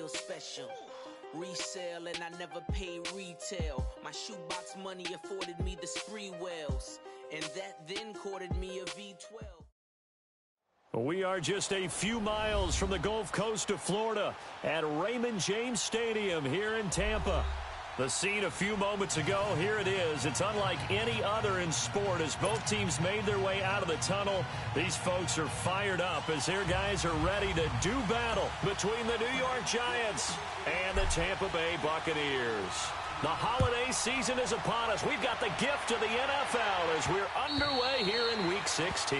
special. Resale and I never paid retail. My shoebox money afforded me the spree wells, and that then courted me a V12. We are just a few miles from the Gulf Coast of Florida at Raymond James Stadium here in Tampa. The scene a few moments ago, here it is. It's unlike any other in sport as both teams made their way out of the tunnel. These folks are fired up as their guys are ready to do battle between the New York Giants and the Tampa Bay Buccaneers. The holiday season is upon us. We've got the gift of the NFL as we're underway here in Week 16.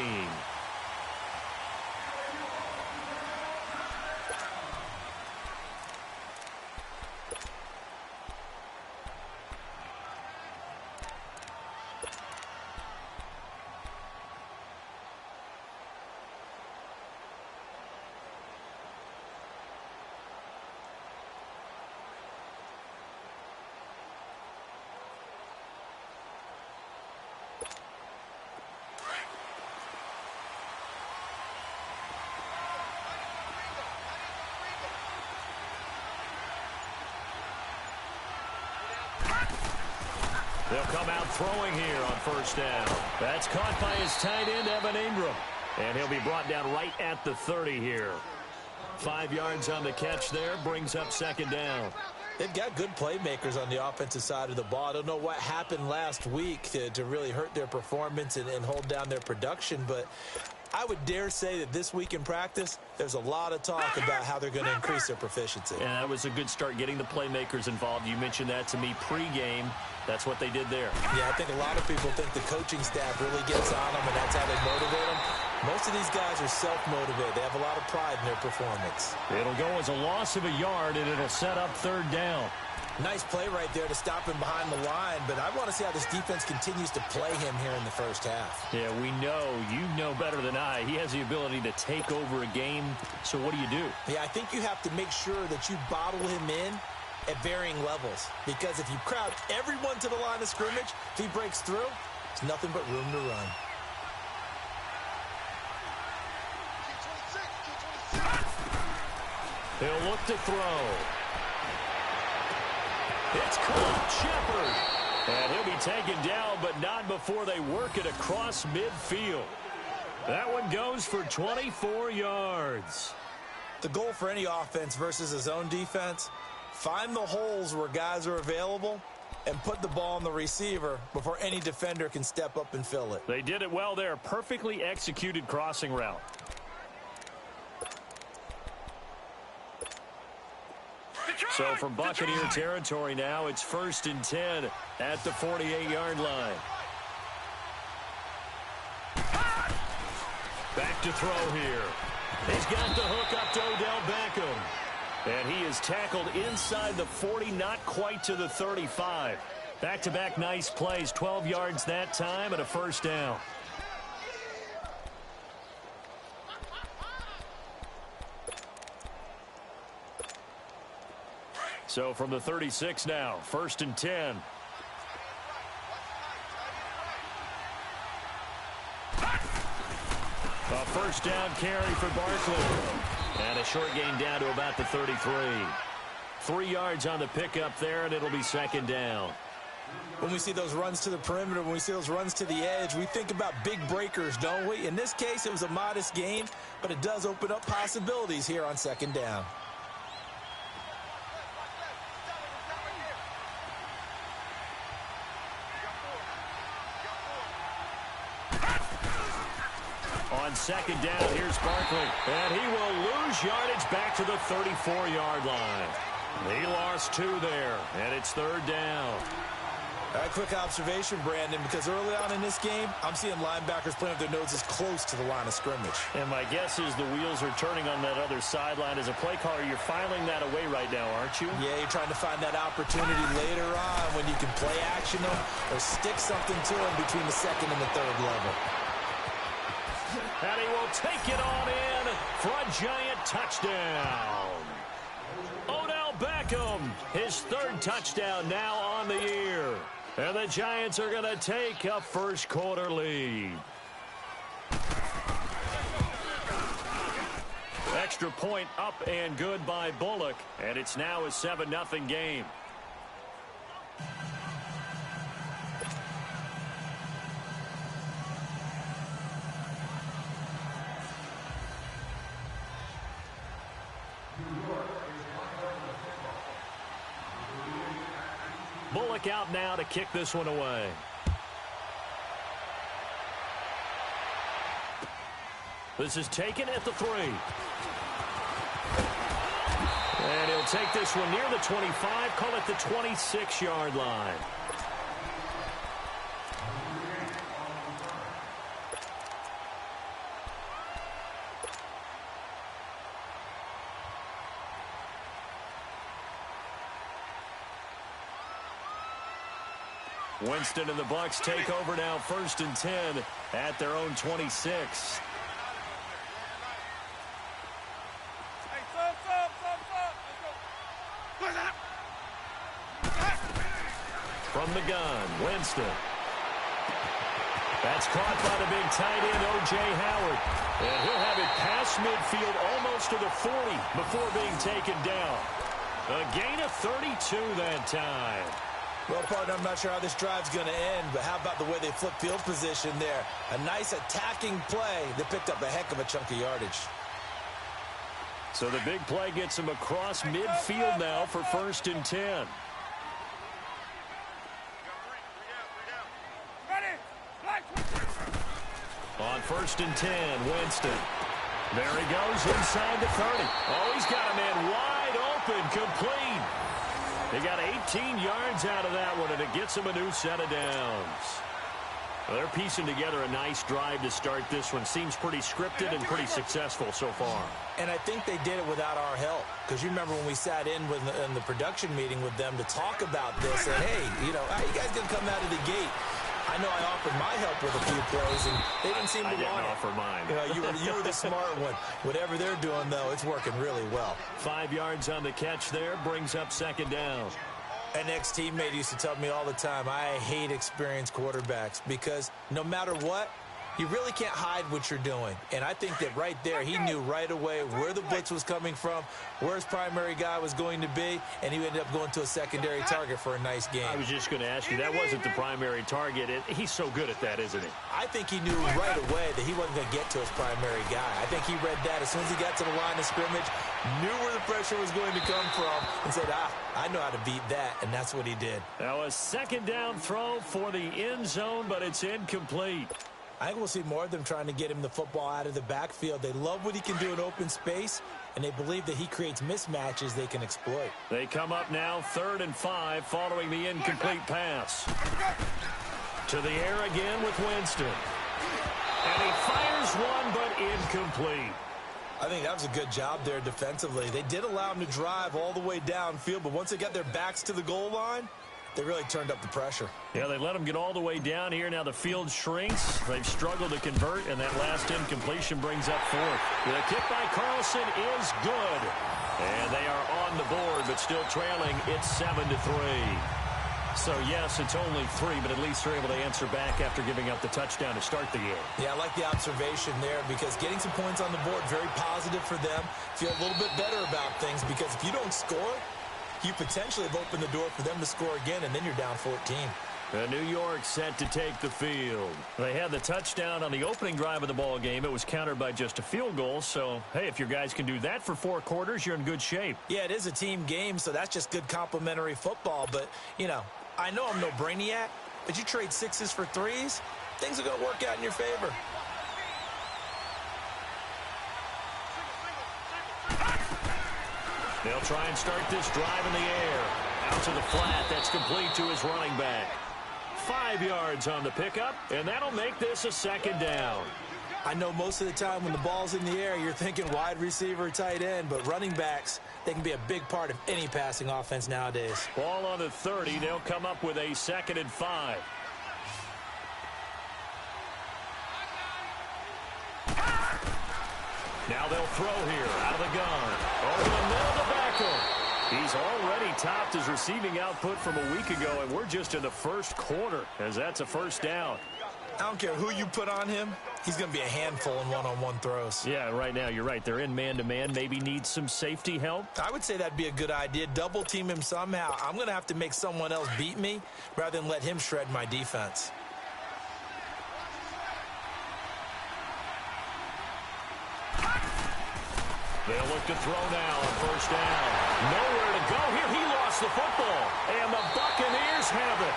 They'll come out throwing here on first down. That's caught by his tight end, Evan Ingram. And he'll be brought down right at the 30 here. 5 yards on the catch there, brings up second down. They've got good playmakers on the offensive side of the ball. I don't know what happened last week to really hurt their performance and hold down their production, but I would dare say that this week in practice, there's a lot of talk about how they're going to increase their proficiency. And that was a good start, getting the playmakers involved. You mentioned that to me pregame. That's what they did there. Yeah, I think a lot of people think the coaching staff really gets on them, and that's how they motivate them. Most of these guys are self-motivated. They have a lot of pride in their performance. It'll go as a loss of a yard, and it'll set up third down. Nice play right there to stop him behind the line, but I want to see how this defense continues to play him here in the first half. Yeah, we know. You know better than I. He has the ability to take over a game, so what do? Yeah, I think you have to make sure that you bottle him in at varying levels, because if you crowd everyone to the line of scrimmage, if he breaks through, there's nothing but room to run. He'll look to throw. It's caught, Shepard. And he'll be taken down, but not before they work it across midfield. That one goes for 24 yards. The goal for any offense versus his own defense, find the holes where guys are available and put the ball on the receiver before any defender can step up and fill it. They did it well there. Perfectly executed crossing route. So from Buccaneer territory now, it's 1st and 10 at the 48-yard line. Back to throw here. He's got the hook up to Odell Beckham. And he is tackled inside the 40, not quite to the 35. Back-to-back nice plays, 12 yards that time and a first down. So from the 36 now, 1st and 10. A first down carry for Barkley. And a short gain down to about the 33. 3 yards on the pickup there, and it'll be second down. When we see those runs to the perimeter, when we see those runs to the edge, we think about big breakers, don't we? In this case, it was a modest gain, but it does open up possibilities here on second down. On second down, here's Barkley. And he will lose yardage back to the 34-yard line. He lost 2 there, and it's third down. A quick observation, Brandon, because early on in this game, I'm seeing linebackers playing with their noses close to the line of scrimmage. And my guess is the wheels are turning on that other sideline. As a play caller, you're filing that away right now, aren't you? Yeah, you're trying to find that opportunity later on when you can play action them or stick something to them between the second and the third level. And he will take it on in for a giant touchdown. Odell Beckham, his 3rd touchdown now on the year. And the Giants are going to take a first quarter lead. extra point up and good by Bullock, and it's now a 7-0 game. Bullock out now to kick this one away. This is taken at the 3. And he'll take this one near the 25, call it the 26-yard line. Winston and the Bucs take over now, 1st and 10 at their own 26. From the gun, Winston. That's caught by the big tight end, O.J. Howard. And he'll have it past midfield almost to the 40 before being taken down. A gain of 32 that time. Well, partner, I'm not sure how this drive's going to end, but how about the way they flip field position there? A nice attacking play. They picked up a heck of a chunk of yardage. So the big play gets him across midfield now for 1st and 10. On 1st and 10, Winston. There he goes inside the 30. Oh, he's got a man wide open, complete. They got 18 yards out of that one, and it gets him a new set of downs. Well, they're piecing together a nice drive to start this one. Seems pretty scripted and pretty successful so far. And I think they did it without our help. Because you remember when we sat in the production meeting with them to talk about this. And, hey, how you guys going to come out of the gate? I know I offered my help with a few plays, and they didn't seem to want it. I didn't offer mine. You were the smart one. Whatever they're doing, though, it's working really well. 5 yards on the catch there, brings up 2nd down. An ex-teammate used to tell me all the time, I hate experienced quarterbacks because no matter what, you really can't hide what you're doing. And I think that right there, he knew right away where the blitz was coming from, where his primary guy was going to be, and he ended up going to a secondary target for a nice game. I was just going to ask you, that wasn't the primary target. He's so good at that, isn't he? I think he knew right away that he wasn't going to get to his primary guy. I think he read that as soon as he got to the line of scrimmage, knew where the pressure was going to come from, and said, I know how to beat that, and that's what he did. Now a 2nd down throw for the end zone, but it's incomplete. I think we'll see more of them trying to get him the football out of the backfield. They love what he can do in open space, and they believe that he creates mismatches they can exploit. They come up now 3rd and 5 following the incomplete pass. To the air again with Winston. And he fires one, but incomplete. I think that was a good job there defensively. They did allow him to drive all the way downfield, but once they got their backs to the goal line, they really turned up the pressure. Yeah, they let them get all the way down here. Now the field shrinks. They've struggled to convert, and that last incompletion brings up 4th. The kick by Carlson is good. And they are on the board, but still trailing. It's 7-3. So, yes, it's only 3, but at least they're able to answer back after giving up the touchdown to start the game. Yeah, I like the observation there because getting some points on the board, very positive for them. Feel a little bit better about things because if you don't score, you potentially have opened the door for them to score again, and then you're down 14. New York set to take the field. They had the touchdown on the opening drive of the ball game. It was countered by just a field goal. So, hey, if your guys can do that for 4 quarters, you're in good shape. Yeah, it is a team game, so that's just good complimentary football. But, I know I'm no brainiac, but you trade 6s for 3s, things are going to work out in your favor. They'll try and start this drive in the air. Out to the flat. That's complete to his running back. 5 yards on the pickup, and that'll make this a 2nd down. I know most of the time when the ball's in the air, you're thinking wide receiver, tight end, but running backs, they can be a big part of any passing offense nowadays. Ball on the 30. They'll come up with a 2nd and 5. Now they'll throw here out of the gun. Over the middle of the backfield. He's already topped his receiving output from a week ago, and we're just in the 1st quarter as that's a 1st down. I don't care who you put on him, he's going to be a handful in one-on-one throws. Yeah, right now, you're right. They're in man-to-man. Maybe need some safety help. I would say that'd be a good idea. Double team him somehow. I'm going to have to make someone else beat me rather than let him shred my defense. They'll look to throw now on first down. Nowhere to go here. He lost the football. And the Buccaneers have it.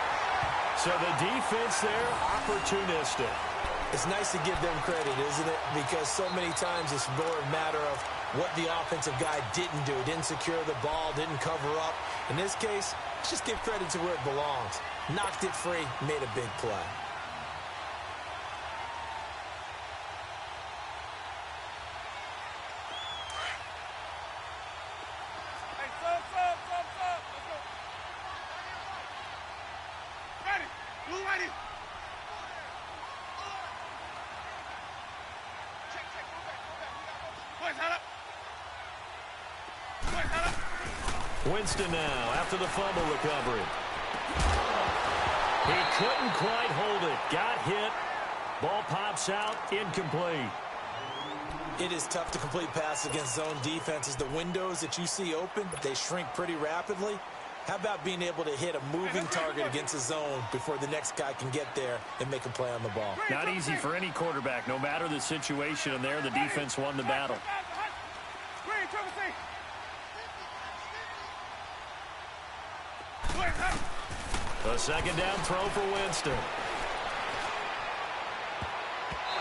So the defense there, opportunistic. It's nice to give them credit, isn't it? Because so many times it's more a matter of what the offensive guy didn't do. Didn't secure the ball, didn't cover up. In this case, just give credit to where it belongs. Knocked it free, made a big play. Winston now after the fumble recovery. He couldn't quite hold it. Got hit. Ball pops out. Incomplete. It is tough to complete passes against zone defenses. The windows that you see open, they shrink pretty rapidly. How about being able to hit a moving target against a zone before the next guy can get there and make a play on the ball? Not easy for any quarterback, no matter the situation. And there, the defense won the battle. A second down throw for Winston.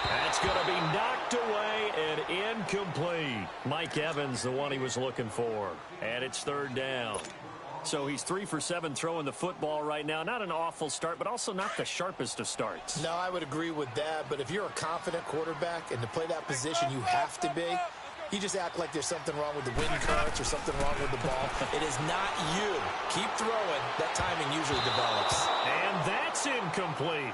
That's going to be knocked away and incomplete. Mike Evans, the one he was looking for. And it's third down. So he's 3 for 7 throwing the football right now. Not an awful start, but also not the sharpest of starts. No, I would agree with that. But if you're a confident quarterback and to play that position, you have to be. You just act like there's something wrong with the wind currents or something wrong with the ball. It is not you. Keep throwing. That timing usually develops. And that's incomplete.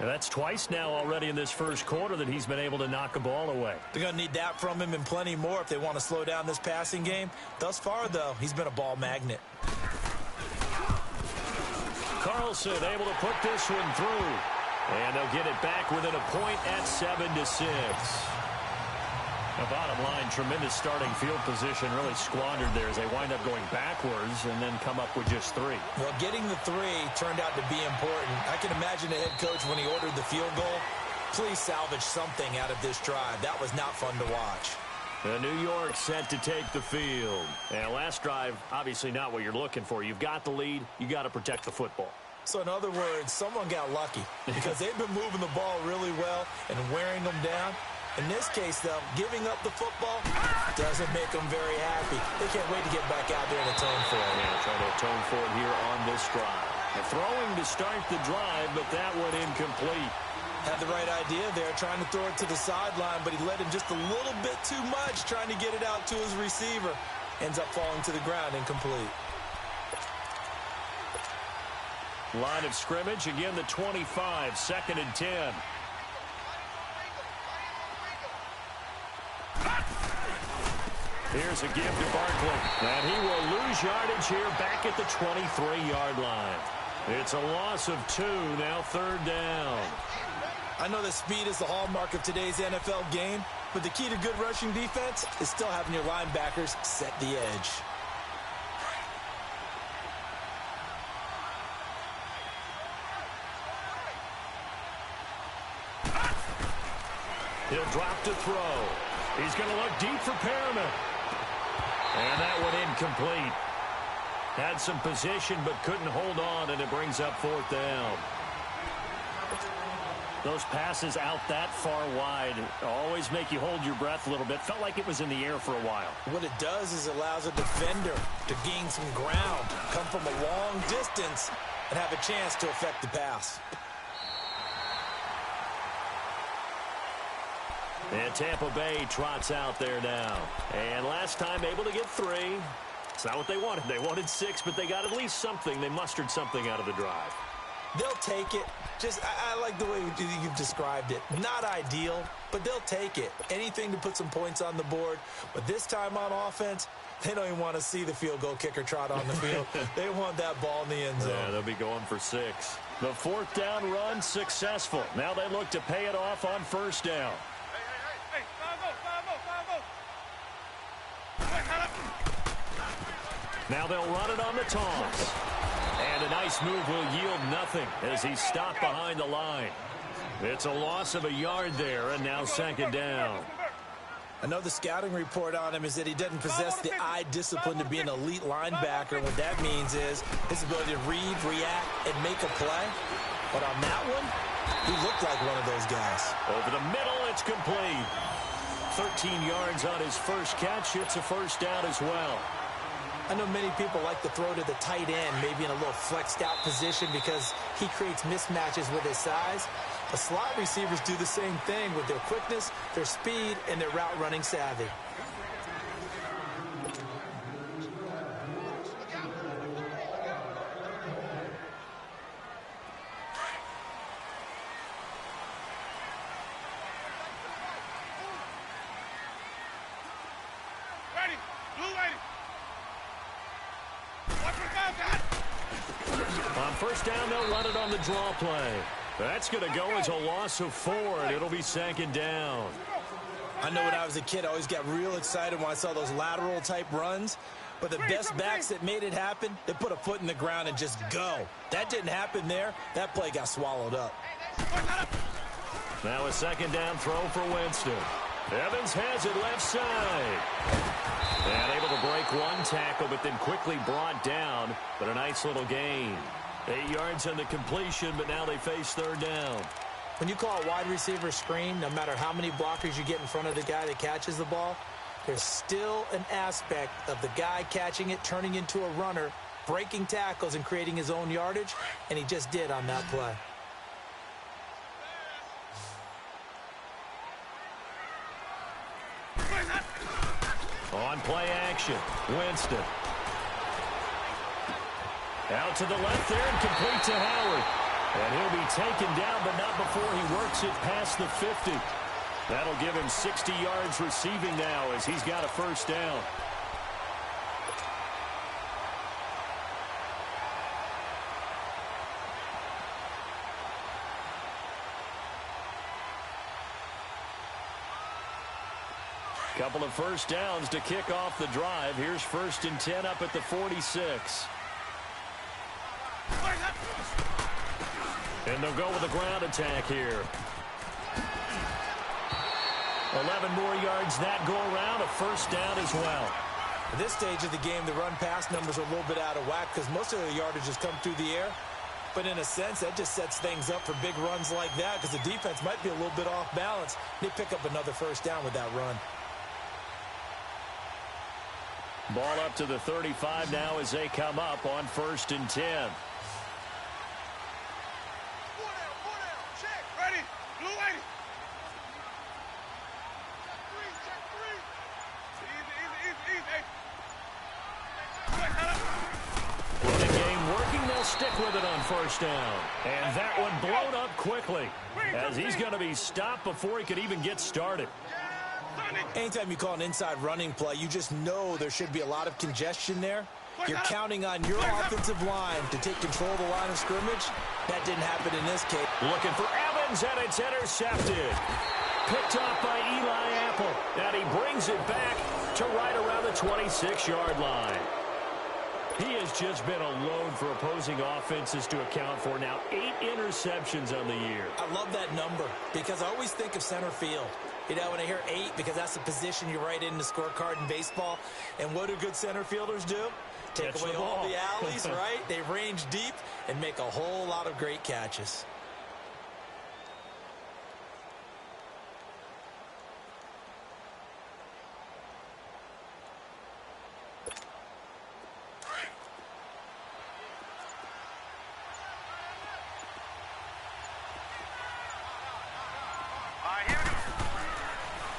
And that's twice now already in this first quarter that he's been able to knock a ball away. They're going to need that from him and plenty more if they want to slow down this passing game. Thus far, though, he's been a ball magnet. Carlson able to put this one through. And they'll get it back within a point at 7-6. The bottom line, tremendous starting field position, really squandered there as they wind up going backwards and then come up with just 3. Well, getting the 3 turned out to be important. I can imagine the head coach when he ordered the field goal. Please salvage something out of this drive. That was not fun to watch. The New York set to take the field. And last drive, obviously not what you're looking for. You've got the lead. You got to protect the football. So in other words, someone got lucky because they've been moving the ball really well and wearing them down. In this case, though, giving up the football doesn't make them very happy. They can't wait to get back out there and atone for it. Yeah, trying to atone for it here on this drive. And throwing to start the drive, but that one incomplete. Had the right idea there, trying to throw it to the sideline, but he let him just a little bit too much, trying to get it out to his receiver. Ends up falling to the ground, incomplete. Line of scrimmage, again the 25, 2nd and 10. Here's a give to Barkley. And he will lose yardage here back at the 23-yard line. It's a loss of 2, now 3rd down. I know that speed is the hallmark of today's NFL game, but the key to good rushing defense is still having your linebackers set the edge. He'll drop to throw. He's going to look deep for Perriman. And that one incomplete. Had some position but couldn't hold on, and it brings up 4th down. Those passes out that far wide always make you hold your breath a little bit. Felt like it was in the air for a while. What it does is it allows a defender to gain some ground, come from a long distance, and have a chance to affect the pass. And Tampa Bay trots out there now. And last time able to get 3. It's not what they wanted. They wanted 6, but they got at least something. They mustered something out of the drive. They'll take it. I like the way you've described it. Not ideal, but they'll take it. Anything to put some points on the board. But this time on offense, They don't even want to see the field goal kicker trot on the field. They want that ball in the end zone. Yeah, they'll be going for 6. The 4th down run successful. Now they look to pay it off on 1st down. Now they'll run it on the toss. And a nice move will yield nothing as he's stopped behind the line. It's a loss of a yard there, and now 2nd down. I know the scouting report on him is that he doesn't possess the eye discipline to be an elite linebacker. What that means is his ability to read, react, and make a play. But on that one, he looked like one of those guys. Over the middle, it's complete. 13 yards on his first catch. It's a 1st down as well. I know many people like to throw to the tight end, maybe in a little flexed out position because he creates mismatches with his size. The slot receivers do the same thing with their quickness, their speed, and their route running savvy. On 1st down, they'll run it on the draw play. That's going to go as a loss of 4, and it'll be 2nd down. I know when I was a kid, I always got real excited when I saw those lateral-type runs. But the best backs that made it happen, they put a foot in the ground and just go. That didn't happen there. That play got swallowed up. Now a 2nd down throw for Winston. Evans has it left side. And able to break one tackle, but then quickly brought down. But a nice little gain. 8 yards on the completion, but now they face 3rd down. When you call a wide receiver screen, no matter how many blockers you get in front of the guy that catches the ball, there's still an aspect of the guy catching it, turning into a runner, breaking tackles and creating his own yardage, and he just did on that play. On play action, Winston. Out to the left there and complete to Howard. And he'll be taken down, but not before he works it past the 50. That'll give him 60 yards receiving now as he's got a 1st down. Couple of 1st downs to kick off the drive. Here's 1st and 10 up at the 46. And they'll go with a ground attack here. 11 more yards that go around, a 1st down as well. At this stage of the game, the run-pass numbers are a little bit out of whack because most of the yardage has come through the air. But in a sense, that just sets things up for big runs like that because the defense might be a little bit off balance. They pick up another 1st down with that run. Ball up to the 35 now as they come up on 1st and 10. Stick with it on 1st down. And that one blown up quickly as he's going to be stopped before he could even get started. Anytime you call an inside running play, you just know there should be a lot of congestion there. You're counting on your offensive line to take control of the line of scrimmage. That didn't happen in this case. Looking for Evans, and it's intercepted. Picked off by Eli Apple. And he brings it back to right around the 26-yard line. He has just been a load for opposing offenses to account for. Now 8 interceptions on the year. I love that number because I always think of center field. You know, when I hear 8, because that's the position you write in the scorecard in baseball. And what do good center fielders do? Take away all the alleys, right? They range deep and make a whole lot of great catches.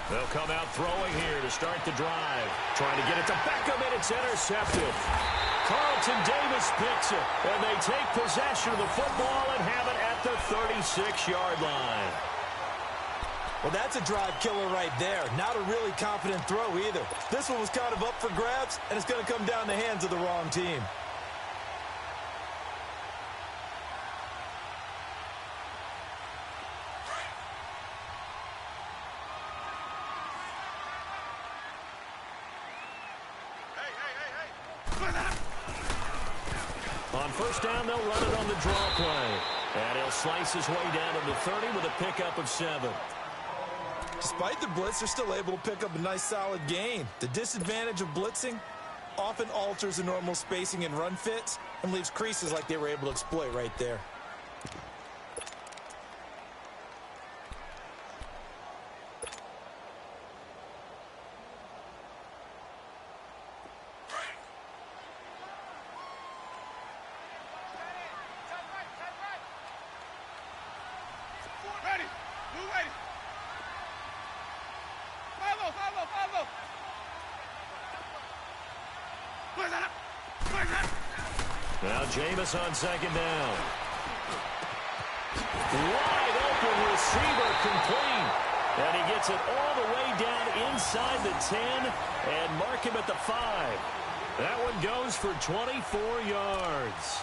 They'll come out throwing here to start the drive. Trying to get it to Beckham, and it's intercepted. Carlton Davis picks it, and they take possession of the football and have it at the 36-yard line. Well, that's a drive killer right there. Not a really confident throw either. This one was kind of up for grabs, and it's going to come down the hands of the wrong team. On first down, they'll run it on the draw play. And he'll slice his way down to the 30 with a pickup of 7. Despite the blitz, they're still able to pick up a nice solid gain. The disadvantage of blitzing often alters the normal spacing and run fits and leaves creases like they were able to exploit right there. Now Jameis on second down. Wide open receiver complete. And he gets it all the way down inside the 10 and mark him at the 5. That one goes for 24 yards.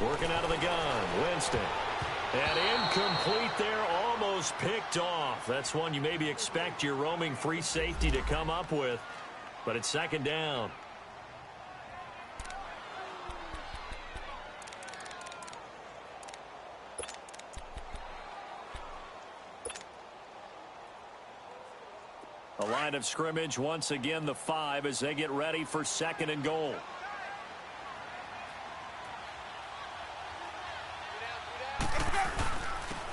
Working out of the gun, Winston. And incomplete there, almost picked off. That's one you maybe expect your roaming free safety to come up with, but it's second down. A line of scrimmage once again, the 5 as they get ready for second and goal.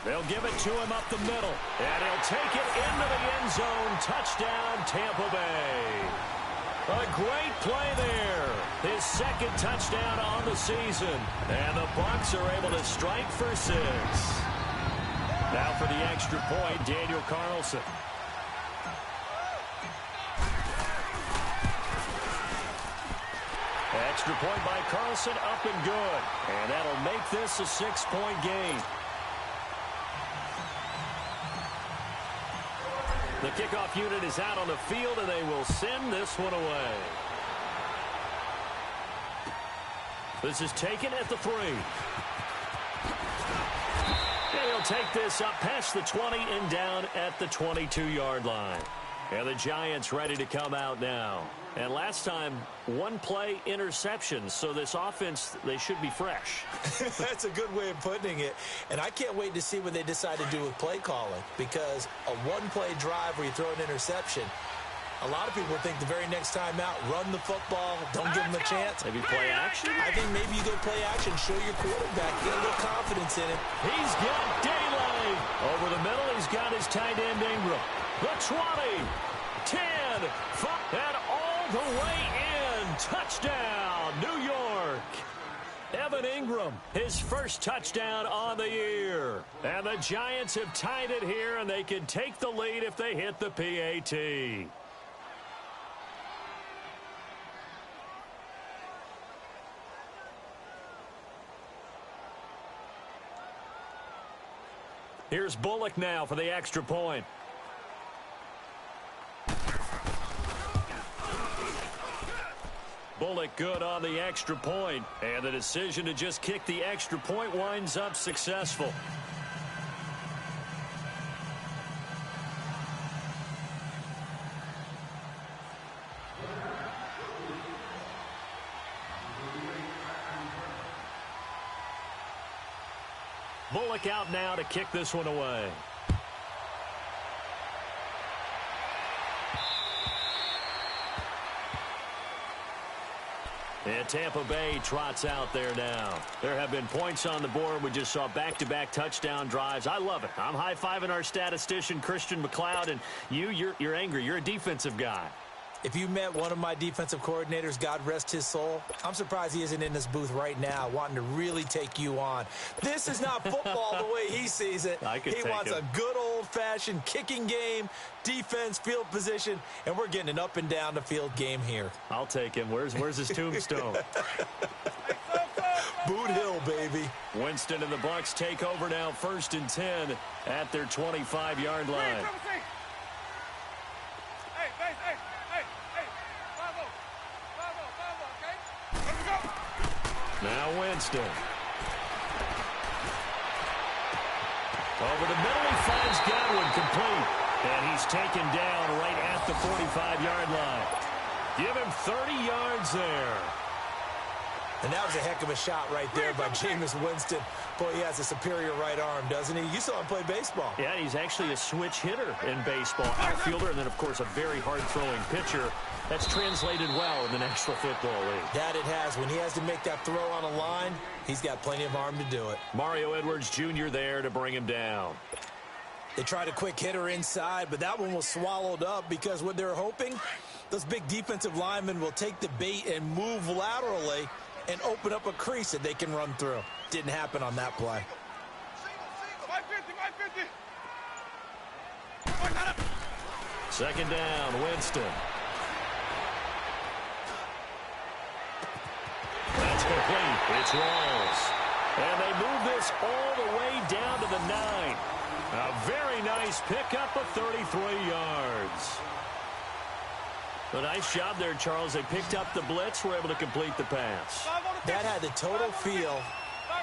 They'll give it to him up the middle, and he'll take it into the end zone. Touchdown, Tampa Bay. A great play there. His second touchdown on the season. And the Bucs are able to strike for 6. Now for the extra point, Daniel Carlson. Extra point by Carlson, up and good. And that'll make this a 6-point game. The kickoff unit is out on the field, and they will send this one away. This is taken at the 3. And he'll take this up past the 20 and down at the 22-yard line. And the Giants ready to come out now. And last time, one play interception. So this offense, they should be fresh. That's a good way of putting it. And I can't wait to see what they decide to do with play calling. Because a one-play drive where you throw an interception, a lot of people think the very next time out, run the football, don't give them a chance. Maybe play action? I think maybe you go play action, show your quarterback, get a little confidence in him. He's got daylight. Over the middle, he's got his tight end Ingram. The 20, 10, 5, and all the way in. Touchdown, New York. Evan Ingram, his first touchdown on the year. And the Giants have tied it here, and they can take the lead if they hit the PAT. Here's Bullock now for the extra point. Bullock good on the extra point, and the decision to just kick the extra point winds up successful. Bullock out now to kick this one away. And Tampa Bay trots out there now. There have been points on the board. We just saw back-to-back touchdown drives. I love it. I'm high-fiving our statistician, Christian McLeod, and you're angry. You're a defensive guy. If you met one of my defensive coordinators, God rest his soul, I'm surprised he isn't in this booth right now wanting to really take you on. This is not football the way he sees it. He wants a good old-fashioned kicking game, defense, field position, and we're getting an up and down the field game here. I'll take him. Where's his tombstone? Boot Hill, baby. Winston and the Bucs take over now, 1st and 10 at their 25-yard line. Now Winston. Over the middle, he finds Gywu complete. And he's taken down right at the 45-yard line. Give him 30 yards there. And that was a heck of a shot right there by Jameis Winston. Boy, he has a superior right arm, doesn't he? You saw him play baseball. Yeah, he's actually a switch hitter in baseball. Outfielder, and then, of course, a very hard-throwing pitcher. That's translated well in the National Football League. That it has. When he has to make that throw on a line, he's got plenty of arm to do it. Mario Edwards Jr. there to bring him down. They tried a quick hitter inside, but that one was swallowed up because what they're hoping, those big defensive linemen will take the bait and move laterally and open up a crease that they can run through. Didn't happen on that play. Second down, Winston. That's complete. It's Rawls. And they move this all the way down to the 9. A very nice pickup of 33 yards. A nice job there, Charles. They picked up the blitz, were able to complete the pass. That had the total feel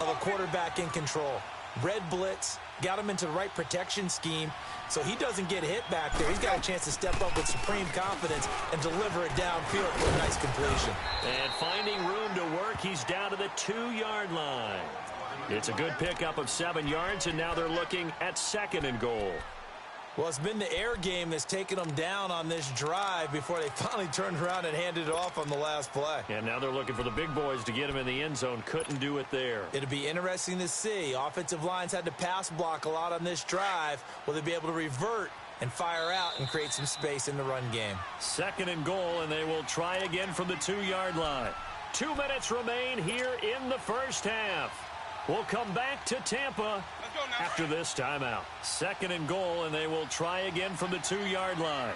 of a quarterback in control. Red blitz, got him into the right protection scheme, so he doesn't get hit back there. He's got a chance to step up with supreme confidence and deliver it downfield for a nice completion. And finding room to work, he's down to the 2-yard line. It's a good pickup of 7 yards, and now they're looking at 2nd and goal. Well, it's been the air game that's taken them down on this drive before they finally turned around and handed it off on the last play. And now they're looking for the big boys to get him in the end zone. Couldn't do it there. It'll be interesting to see. Offensive lines had to pass block a lot on this drive. Will they be able to revert and fire out and create some space in the run game? 2nd and goal, and they will try again from the 2-yard line. 2 minutes remain here in the first half. We'll come back to Tampa after this timeout. 2nd and goal, and they will try again from the 2-yard line.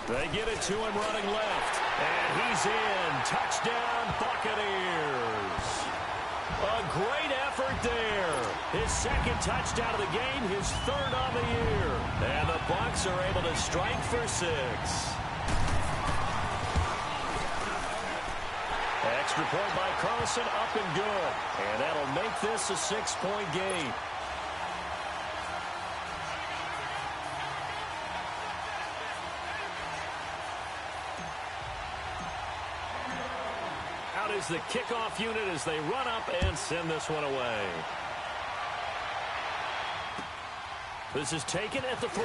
They get it to him running left, and he's in. Touchdown, Buccaneers. A great effort there. His 2nd touchdown of the game, his 3rd on the year. And the Bucs are able to strike for 6. Extra point by Carlson, up and good. And that'll make this a 6-point game. Out is the kickoff unit as they run up and send this one away. This is taken at the 3.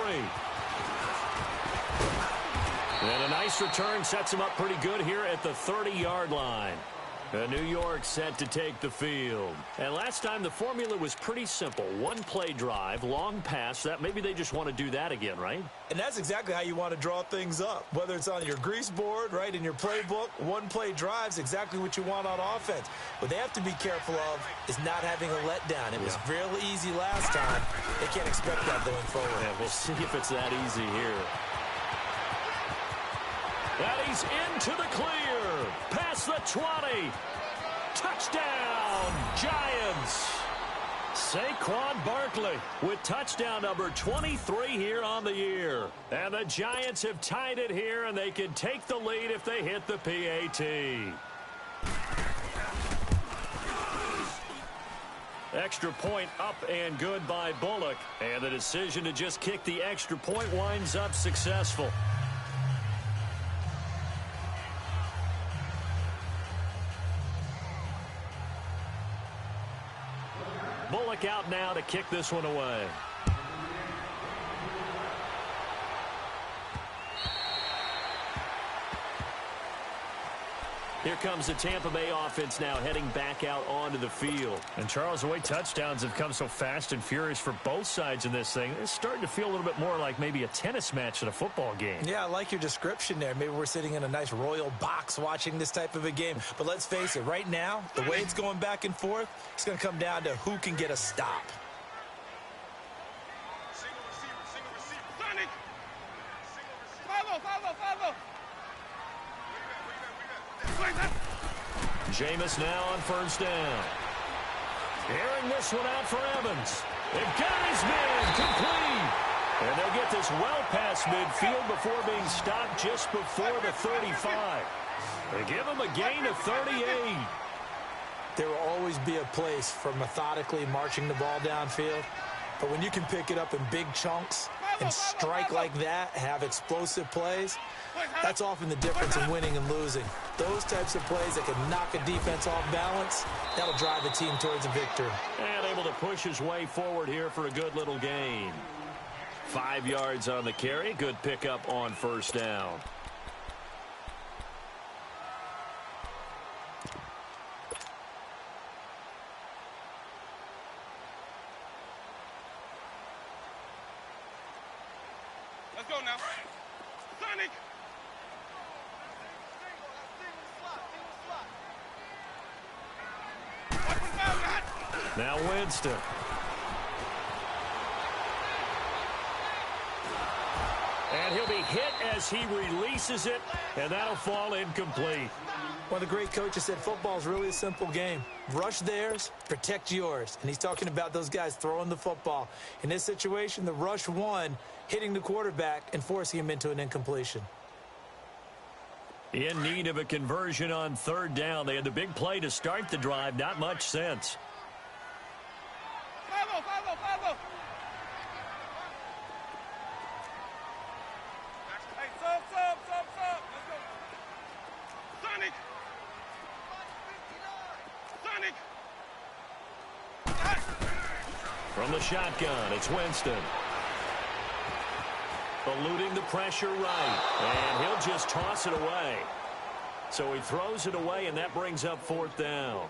And a nice return sets him up pretty good here at the 30-yard line. New York set to take the field. And last time the formula was pretty simple. 1-play drive, long pass. That maybe they just want to do that again, right? And that's exactly how you want to draw things up. Whether it's on your grease board, right, in your playbook, 1-play drive's exactly what you want on offense. What they have to be careful of is not having a letdown. It was fairly easy last time. They can't expect that going forward. Yeah, we'll see if it's that easy here. And he's into the clear. Past the 20. Touchdown, Giants. Saquon Barkley with touchdown number 23 here on the year. And the Giants have tied it here, and they can take the lead if they hit the PAT. Extra point up and good by Bullock. And the decision to just kick the extra point winds up successful. Bullock out now to kick this one away. Here comes the Tampa Bay offense now heading back out onto the field. And, Charles, the way touchdowns have come so fast and furious for both sides in this thing, it's starting to feel a little bit more like maybe a tennis match at a football game. Yeah, I like your description there. Maybe we're sitting in a nice royal box watching this type of a game. But let's face it, right now, the way it's going back and forth, it's going to come down to who can get a stop. Single receiver. Sonic! Follow! Jameis now on first down. Airing this one out for Evans. They've got his man complete. And they'll get this well past midfield before being stopped just before the 35. They give him a gain of 38. There will always be a place for methodically marching the ball downfield. But when you can pick it up in big chunks and strike like that, have explosive plays, that's often the difference in winning and losing. Those types of plays that can knock a defense off balance, that'll drive the team towards a victory. And able to push his way forward here for a good little gain. 5 yards on the carry. Good pickup on first down. Let's go now. Sonic! Now Winston. And he'll be hit as he releases it, and that'll fall incomplete. One of the great coaches said football's really a simple game. Rush theirs, protect yours. And he's talking about those guys throwing the football. In this situation, the rush won, hitting the quarterback and forcing him into an incompletion. In need of a conversion on third down. They had the big play to start the drive. Not much sense. Follow! Hey, sub. Let's go. Sonic! From the shotgun, it's Winston. Eluding the pressure right. And he'll just toss it away. So he throws it away, and that brings up fourth down.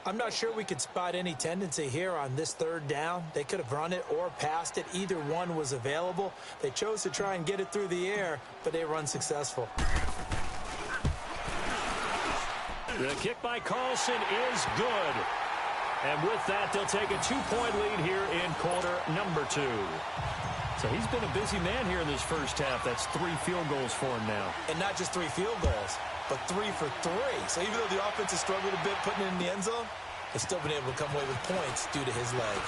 I'm not sure we could spot any tendency here on this third down. They could have run it or passed it. Either one was available. They chose to try and get it through the air, but they were unsuccessful. The kick by Carlson is good. And with that, they'll take a 2-point lead here in quarter number 2. So he's been a busy man here in this first half. That's 3 field goals for him now. And not just 3 field goals, but 3 for 3. So even though the offense has struggled a bit putting it in the end zone, they've still been able to come away with points due to his leg.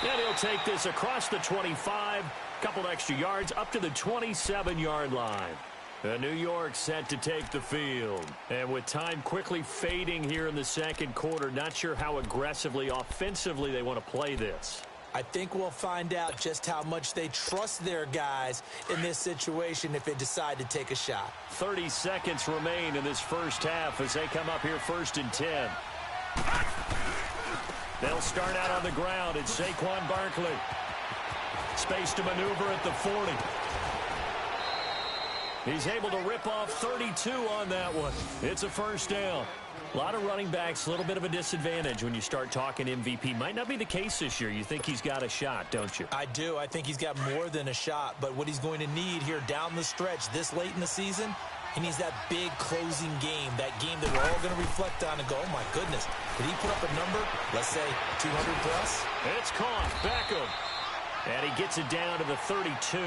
And he'll take this across the 25, couple extra yards, up to the 27-yard line. New York set to take the field. And with time quickly fading here in the second quarter, not sure how aggressively, offensively they want to play this. I think we'll find out just how much they trust their guys in this situation if they decide to take a shot. 30 seconds remain in this first half as they come up here first and 10. They'll start out on the ground. It's Saquon Barkley. Space to maneuver at the 40. He's able to rip off 32 on that one. It's a first down. A lot of running backs, a little bit of a disadvantage when you start talking MVP. Might not be the case this year. You think he's got a shot, don't you? I do. I think he's got more than a shot. But what he's going to need here down the stretch this late in the season, he needs that big closing game, that game that we're all going to reflect on and go, oh, my goodness, did he put up a number, let's say 200 plus? It's caught. Beckham. And he gets it down to the 32.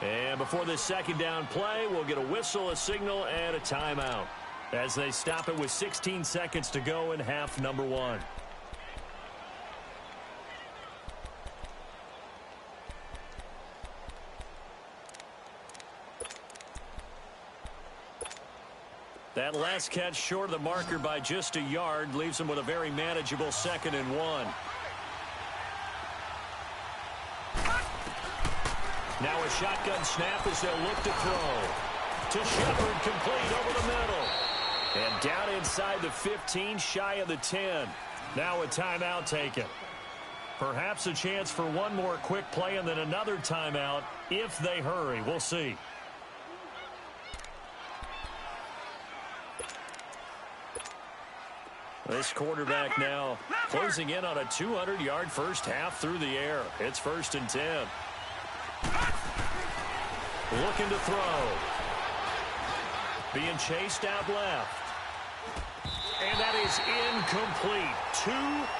And before this second down play, we'll get a whistle, a signal, and a timeout as they stop it with 16 seconds to go in half number 1. That last catch short of the marker by just a yard leaves him with a very manageable 2nd and 1. Now a shotgun snap as they'll look to throw. To Shepard, complete over the middle. And down inside the 15, shy of the 10. Now a timeout taken. Perhaps a chance for one more quick play and then another timeout if they hurry. We'll see. This quarterback now closing in on a 200-yard first half through the air. It's 1st and 10. Looking to throw. Being chased out left. And that is incomplete. 2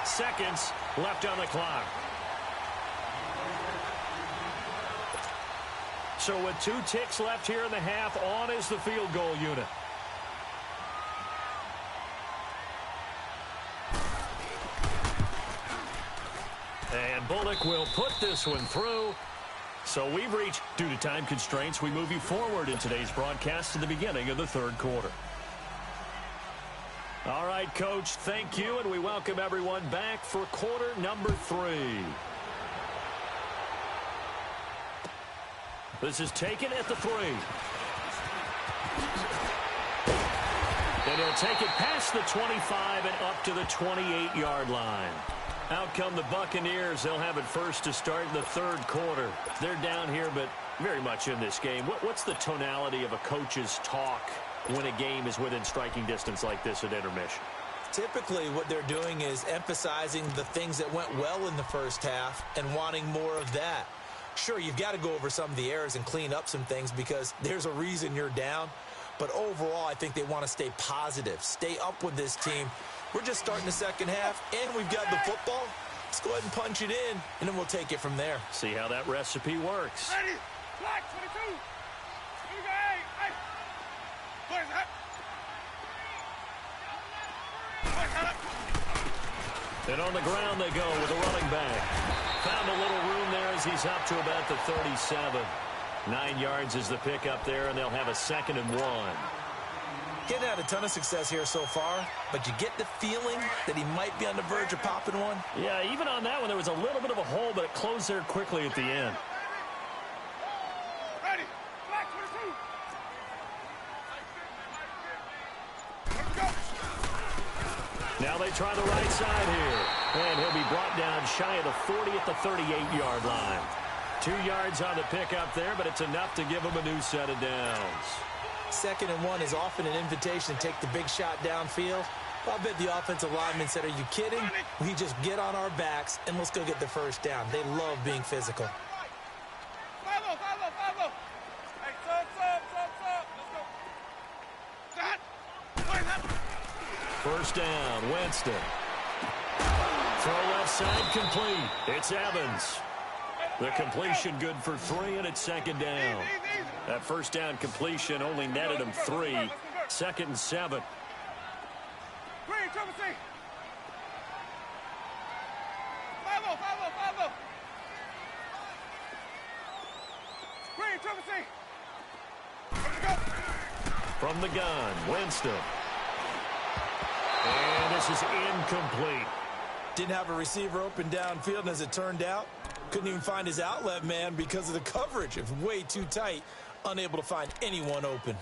seconds left on the clock. So with 2 ticks left here in the half, on is the field goal unit. And Bullock will put this one through. So we've reached, due to time constraints, we move you forward in today's broadcast to the beginning of the 3rd quarter. All right, Coach, thank you, and we welcome everyone back for quarter number 3. This is taken at the 3. And he'll take it past the 25 and up to the 28-yard line. Out come the Buccaneers. They'll have it first to start in the 3rd quarter. They're down here, but very much in this game. What's the tonality of a coach's talk when a game is within striking distance like this at intermission? Typically, what they're doing is emphasizing the things that went well in the first half and wanting more of that. Sure, you've got to go over some of the errors and clean up some things because there's a reason you're down. But overall, I think they want to stay positive, stay up with this team. We're just starting the second half, and we've got the football. Let's go ahead and punch it in, and then we'll take it from there. See how that recipe works. Ready. Black 22. Here we go. Hey. Boys, up. Boys, up. And on the ground they go with a running back. Found a little room there as he's up to about the 37. 9 yards is the pickup there, and they'll have a 2nd and 1. Getting had a ton of success here so far, but you get the feeling that he might be on the verge of popping one. Yeah, even on that one, there was a little bit of a hole, but it closed there quickly at the end. Ready. Black 22. Let's go. Now they try the right side here. And he'll be brought down shy of the 40 at the 38-yard line. 2 yards on the pickup there, but it's enough to give him a new set of downs. 2nd and 1 is often an invitation to take the big shot downfield. I bet the offensive lineman said, are you kidding? We just get on our backs and let's go get the first down. They love being physical. Follow. Hey, sub. Let's go. That. First down, Winston. Throw left side complete. It's Evans. The completion good for 3, and it's 2nd down. That first down completion only netted him 3. 2nd and 7. Green, triple C. Follow. Green, triple C. Let's go. From the gun, Winston. And this is incomplete. Didn't have a receiver open downfield, and as it turned out, couldn't even find his outlet man because of the coverage. It was way too tight, unable to find anyone open.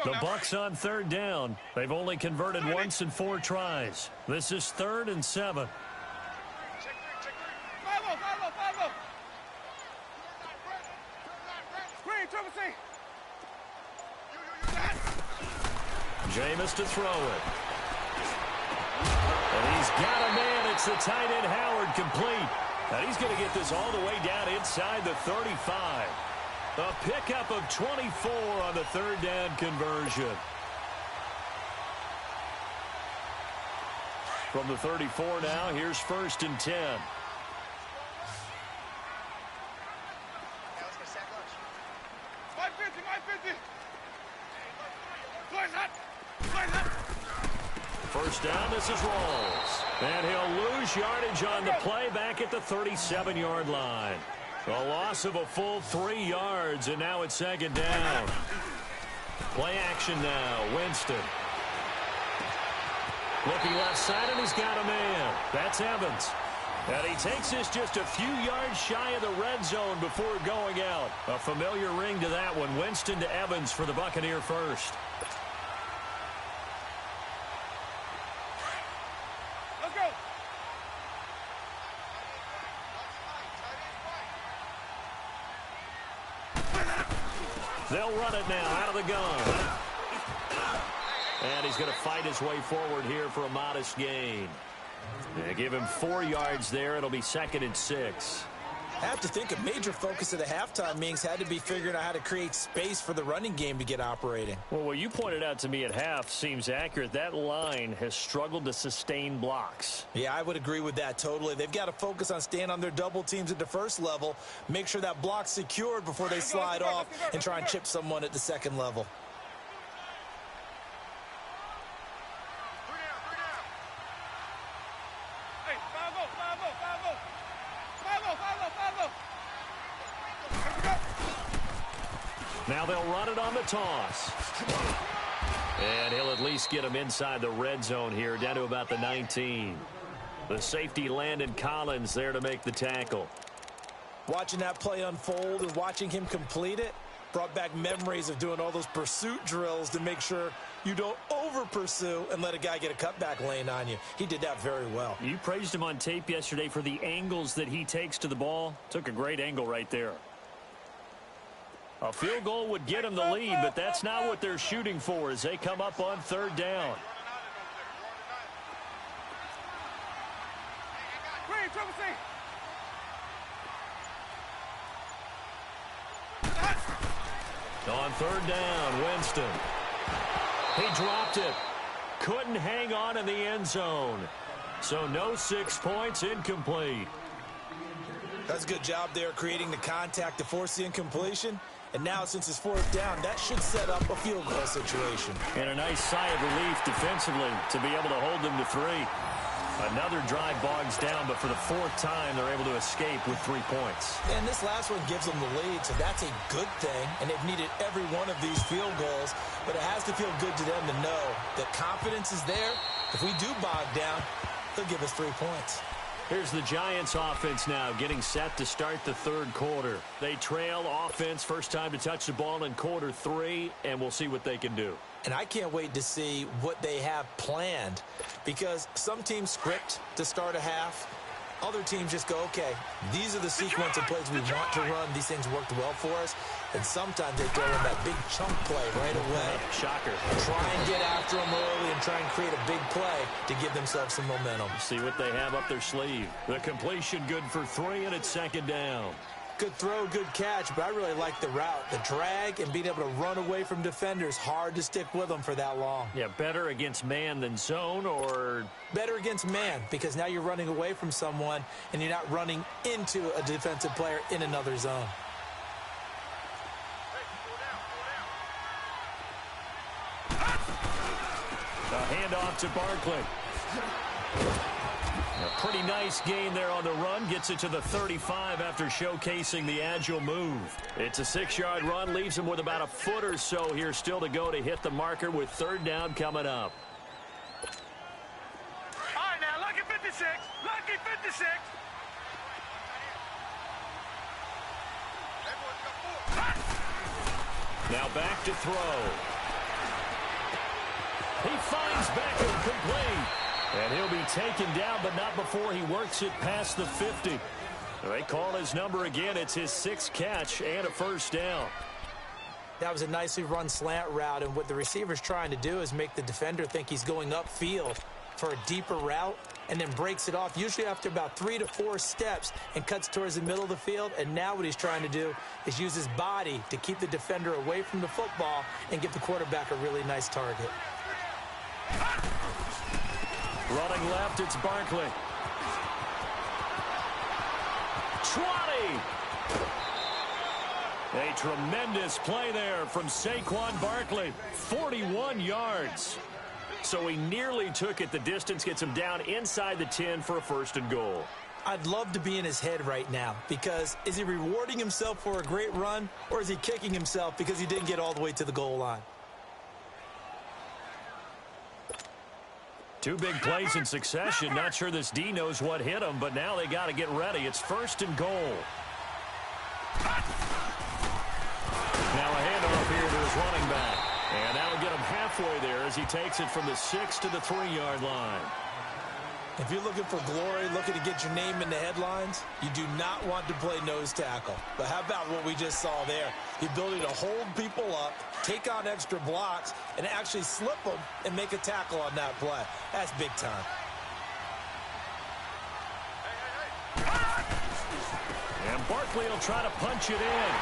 The Bucs on 3rd down. They've only converted once in 4 tries. This is 3rd and 7. Follow. Green, triple C. Jameis to throw it. And he's got a man. It's the tight end Howard complete. And he's going to get this all the way down inside the 35. A pickup of 24 on the 3rd down conversion. From the 34 now, here's 1st and 10. First down, this is Rawls. And he'll lose yardage on the play back at the 37-yard line. A loss of a full 3 yards, and now it's 2nd down. Play action now, Winston. Looking left side, and he's got a man. That's Evans. And he takes this just a few yards shy of the red zone before going out. A familiar ring to that one. Winston to Evans for the Buccaneer first. They'll run it now out of the gun. And he's going to fight his way forward here for a modest gain. They give him 4 yards there. It'll be 2nd and 6. I have to think a major focus of the halftime meetings had to be figuring out how to create space for the running game to get operating. Well, what you pointed out to me at half seems accurate. That line has struggled to sustain blocks. Yeah, I would agree with that totally. They've got to focus on staying on their double teams at the first level, make sure that block's secured before they slide off and try and chip someone at the second level. Now they'll run it on the toss. And he'll at least get him inside the red zone here, down to about the 19. The safety Landon Collins there to make the tackle. Watching that play unfold and watching him complete it brought back memories of doing all those pursuit drills to make sure you don't over-pursue and let a guy get a cutback lane on you. He did that very well. You praised him on tape yesterday for the angles that he takes to the ball. Took a great angle right there. A field goal would get him the lead, but that's not what they're shooting for as they come up on 3rd down. On 3rd down, Winston. He dropped it. Couldn't hang on in the end zone. So no 6 points, incomplete. That's a good job there creating the contact to force the incompletion. And now, since it's 4th down, that should set up a field goal situation. And a nice sigh of relief defensively to be able to hold them to 3. Another drive bogs down, but for the 4th time, they're able to escape with 3 points. And this last one gives them the lead, so that's a good thing. And they've needed every one of these field goals, but it has to feel good to them to know that confidence is there. If we do bog down, they'll give us 3 points. Here's the Giants offense now getting set to start the 3rd quarter. They trail offense, first time to touch the ball in quarter 3, and we'll see what they can do. And I can't wait to see what they have planned, because some teams script to start a half. Other teams just go, okay, these are the sequence of plays we want to run. These things worked well for us. And sometimes they throw in that big chunk play right away. Shocker. Try and get after them early and try and create a big play to give themselves some momentum. See what they have up their sleeve. The completion good for 3, and it's 2nd down. Good throw, good catch, but I really like the route. The drag and being able to run away from defenders, hard to stick with them for that long. Yeah, better against man than zone, or? Better against man, because now you're running away from someone and you're not running into a defensive player in another zone. A handoff to Barkley. A pretty nice gain there on the run. Gets it to the 35 after showcasing the agile move. It's a 6-yard run. Leaves him with about a foot or so here still to go to hit the marker with 3rd down coming up. All right, now, lucky 56. Lucky 56. Now back to throw. He finds Beckham complete. And he'll be taken down, but not before he works it past the 50. They call his number again. It's his 6th catch and a 1st down. That was a nicely run slant route, and what the receiver's trying to do is make the defender think he's going upfield for a deeper route and then breaks it off, usually after about 3 to 4 steps, and cuts towards the middle of the field. And now what he's trying to do is use his body to keep the defender away from the football and give the quarterback a really nice target. Running left, it's Barkley. 20! A tremendous play there from Saquon Barkley. 41 yards. So he nearly took it the distance, gets him down inside the 10 for a 1st and goal. I'd love to be in his head right now, because is he rewarding himself for a great run, or is he kicking himself because he didn't get all the way to the goal line? 2 big plays in succession. Not sure this D knows what hit him, but now they got to get ready. It's 1st and goal. Now a handoff here to his running back. And that'll get him halfway there as he takes it from the 6 to the 3-yard line. If you're looking for glory, looking to get your name in the headlines, you do not want to play nose tackle. But how about what we just saw there? The ability to hold people up, take on extra blocks, and actually slip them and make a tackle on that play. That's big time. And Barkley will try to punch it in.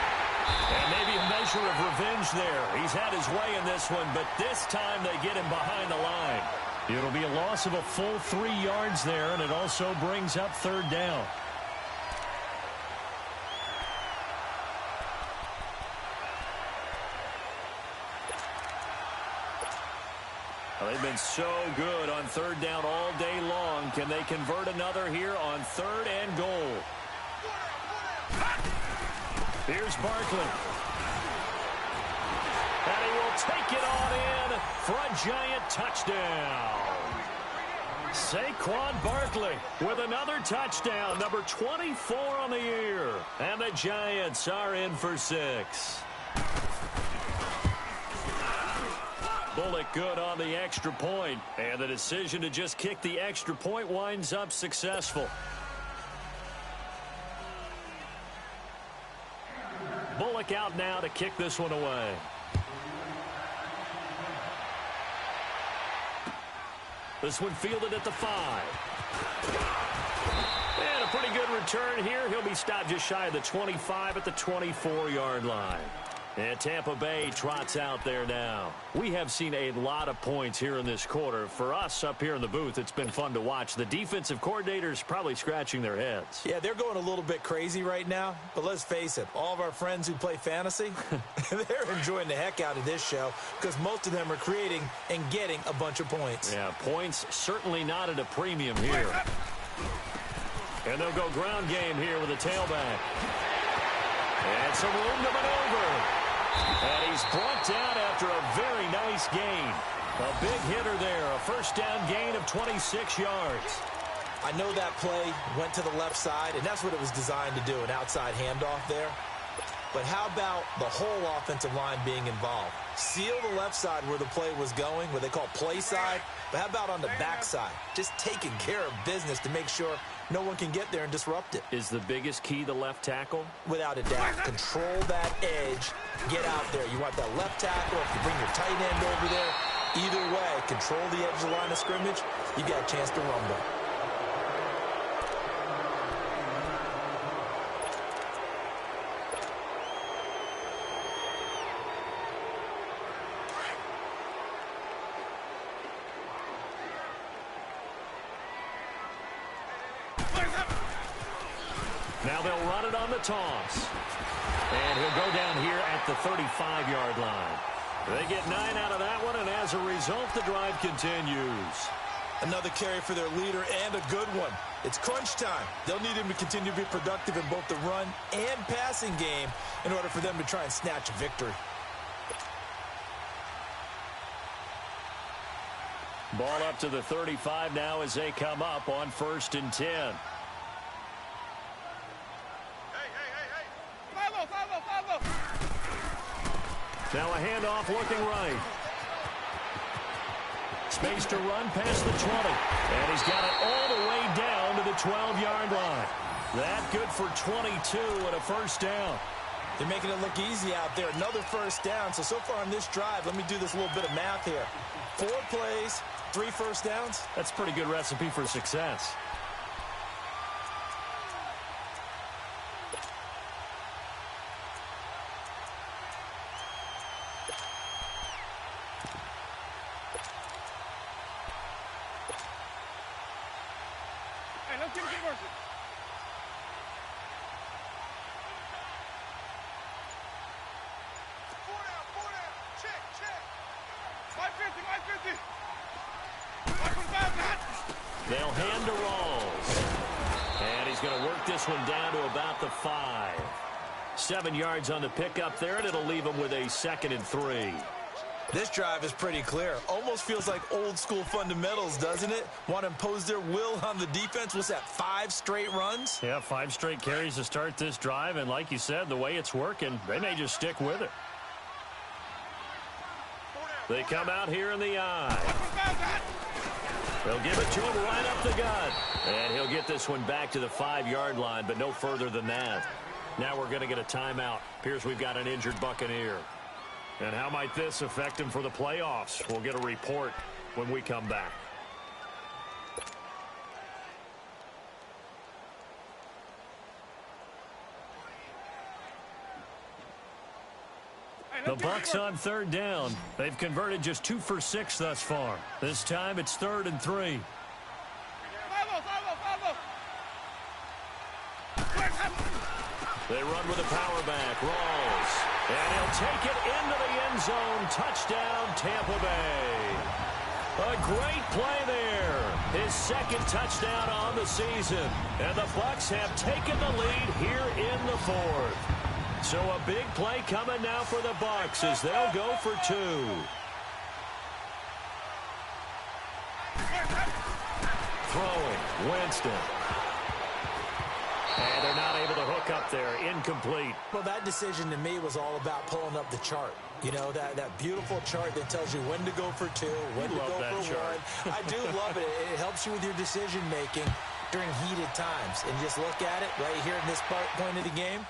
And maybe a measure of revenge there. He's had his way in this one, but this time they get him behind the line. It'll be a loss of a full 3 yards there, and it also brings up third down. Well, they've been so good on third down all day long. Can they convert another here on 3rd and goal? Here's Barkley. And he will take it on in for a giant touchdown. Saquon Barkley with another touchdown, number 24 on the year. And the Giants are in for 6. Bullock good on the extra point, and the decision to just kick the extra point winds up successful. Bullock out now to kick this one away. This one fielded at the 5. And a pretty good return here. He'll be stopped just shy of the 25 at the 24-yard line. And Tampa Bay trots out there now. We have seen a lot of points here in this quarter. For us up here in the booth, it's been fun to watch. The defensive coordinators probably scratching their heads. Yeah, they're going a little bit crazy right now. But let's face it, all of our friends who play fantasy, they're enjoying the heck out of this show because most of them are creating and getting a bunch of points. Yeah, points certainly not at a premium here. And they'll go ground game here with a tailback. And some room to maneuver. And he's brought down after a very nice gain. A big hitter there, a first down gain of 26 yards. I know that play went to the left side, and that's what it was designed to do, an outside handoff there. But how about the whole offensive line being involved? Seal the left side where the play was going, what they call play side. But how about on the back side? Just taking care of business to make sure no one can get there and disrupt it. Is the biggest key the left tackle? Without a doubt. Control that edge. Get out there. You want that left tackle. If you bring your tight end over there, either way, control the edge of the line of scrimmage. You got a chance to rumble. Now they'll run it on the toss. And he'll go down here at the 35-yard line. They get 9 out of that one, and as a result, the drive continues. Another carry for their leader and a good one. It's crunch time. They'll need him to continue to be productive in both the run and passing game in order for them to try and snatch a victory. Ball up to the 35 now as they come up on 1st and 10. Now a handoff looking right. Space to run past the 20. And he's got it all the way down to the 12-yard line. That good for 22 and a first down. They're making it look easy out there. Another first down. So far on this drive, let me do this little bit of math here. 4 plays, 3 first downs. That's a pretty good recipe for success. They'll hand to Rawls. And he's going to work this one down to about the 5. 7 yards on the pickup there, and it'll leave him with a 2nd and 3. This drive is pretty clear. Almost feels like old school fundamentals, doesn't it? Want to impose their will on the defense. What's that, 5 straight runs? Yeah, 5 straight carries to start this drive. And like you said, the way it's working, they may just stick with it. They come out here in the I. They'll give it to him right up the gut. And he'll get this one back to the 5-yard line, but no further than that. Now we're going to get a timeout. Appears we've got an injured Buccaneer. And how might this affect him for the playoffs? We'll get a report when we come back. The Bucs on third down. They've converted just 2 for 6 thus far. This time it's 3rd and 3. They run with a power back. Rawls. And he'll take it into the end zone. Touchdown, Tampa Bay. A great play there. His 2nd touchdown on the season. And the Bucs have taken the lead here in the 4th. So a big play coming now for the Bucs as they'll go for 2. Throwing, Winston. And they're not able to hook up there. Incomplete. Well, that decision to me was all about pulling up the chart. You know, that beautiful chart that tells you when to go for 2, when to go for 1. I do love it. It helps you with your decision-making during heated times. And just look at it right here in this point of the game.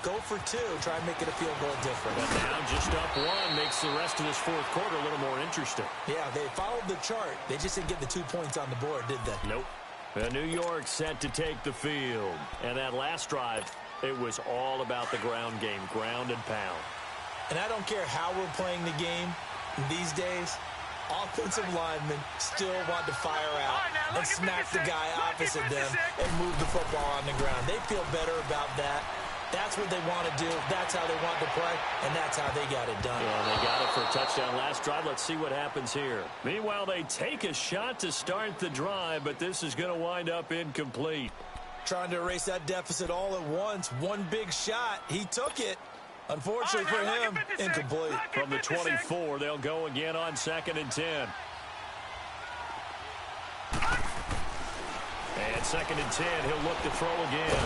Go for 2. Try and make it a field goal difference. But now just up 1 makes the rest of this 4th quarter a little more interesting. Yeah, they followed the chart. They just didn't get the 2 points on the board, did they? Nope. And New York set to take the field. And that last drive, it was all about the ground game, ground and pound. And I don't care how we're playing the game these days, offensive linemen still want to fire out and smack the guy opposite them and move the football on the ground. They feel better about that. That's what they want to do. That's how they want to play, and that's how they got it done. Yeah, they got it for a touchdown last drive. Let's see what happens here. Meanwhile, they take a shot to start the drive, but this is going to wind up incomplete. Trying to erase that deficit all at once. One big shot. He took it. Unfortunately for him, incomplete. From the 24, they'll go again on 2nd and 10. And 2nd and 10, he'll look to throw again.